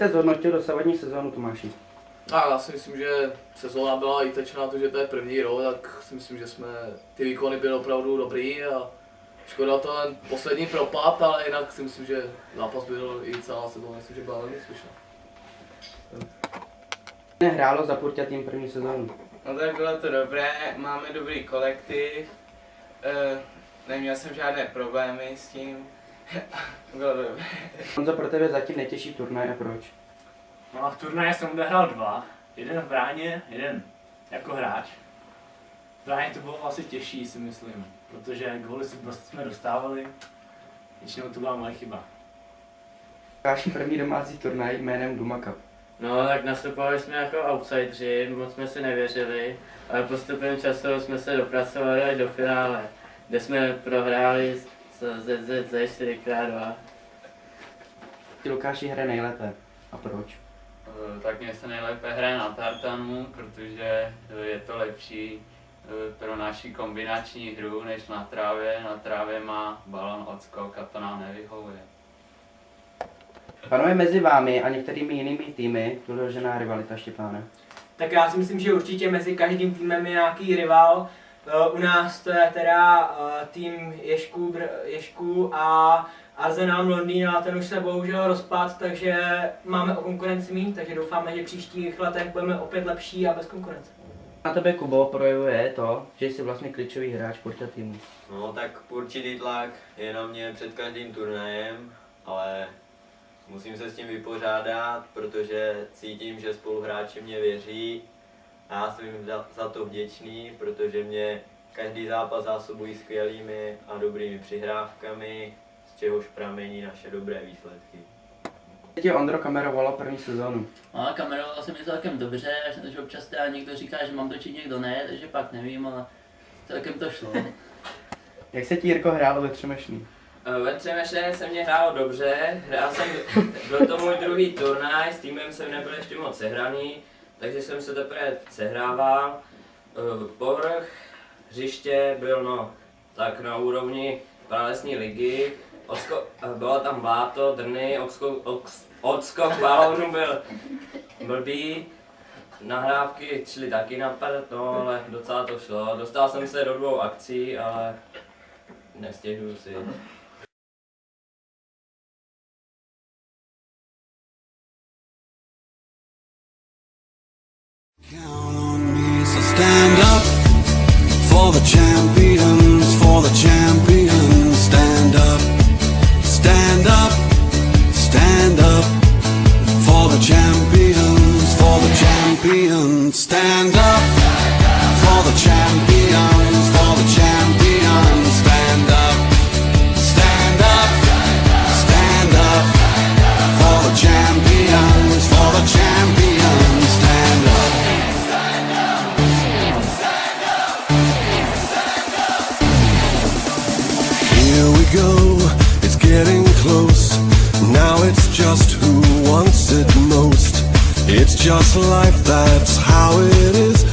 jste zhodnotil dosavadní sezónu, Tomáši? A já si myslím, že sezóna byla i teď na to, že to je první rok, tak si myslím, že ty výkony byly opravdu dobrý a škoda to jen poslední propad, ale jinak si myslím, že zápas byl i celá sezóna, myslím, že byla velmi úspěšná. Nehrálo za Purťa tým první sezónu. No tak bylo to dobré, máme dobrý kolektiv, neměl jsem žádné problémy s tím, bylo to dobré. Honzo, pro tebe zatím nejtěžší turnaj a proč? No a v turnaji jsem odehrál 2. Jeden v bráně, jeden jako hráč. V bráně to bylo asi těžší, si myslím, protože góly jsme dostávali, většinou to byla moje chyba. Váš první domácí turnaj jménem Duma Cup. No, tak nastupovali jsme jako outsideri, moc jsme si nevěřili, ale postupem času jsme se dopracovali až do finále, kde jsme prohráli z ZZZ 4x2. Lukáši hraje nejlépe. A proč? Tak mně se nejlépe hraje na tartanu, protože je to lepší pro naši kombinační hru než na trávě. Na trávě má balon odskok a to nám nevyhovuje. Panuje mezi vámi a některými jinými týmy doložená rivalita, Štěpáne? Tak já si myslím, že určitě mezi každým týmem je nějaký rival. U nás to je teda tým Ježků a Arsenal Londýn, a ten už se bohužel rozpad, takže máme o konkurenci mít, takže doufáme, že v příštích letech budeme opět lepší a bez konkurence. Na tebe, Kubo, projevuje to, že jsi vlastně klíčový hráč Purťa týmu. No tak určitý tlak je na mě před každým turnajem, ale musím se s tím vypořádat, protože cítím, že spoluhráči mě věří a já jsem jim za to vděčný, protože mě každý zápas zásobují skvělými a dobrými přihrávkami, z čehož pramení naše dobré výsledky. Tě Ondro kamerovalo první sezónu. No, kameroval jsem mi celkem dobře, že občas teda někdo říká, že mám točit, někdo ne, takže pak nevím, ale celkem to šlo. Jak se ti, Jirko, hrálo ve Třemešní? Ve Třemešné se mě hrálo dobře, byl to můj druhý turnaj, s týmem jsem nebyl ještě moc sehraný, takže jsem se teprve sehrával. Povrch hřiště byl tak na úrovni pralesní ligy, bylo tam bláto, drny, odskok balónu byl blbý, nahrávky šly taky na prd, ale docela to šlo. Dostal jsem se do 2 akcí, ale nestěžuju si. Count on me, so stand up for the champions, for the champions. Stand up, stand up, stand up for the champions, for the champions. Stand up for the champions, for the champions. Stand up, stand up, stand up for the champions, for the champions. Stand up. Here we go, it's getting close. Now it's just who wants it most. It's just life, that's how it is.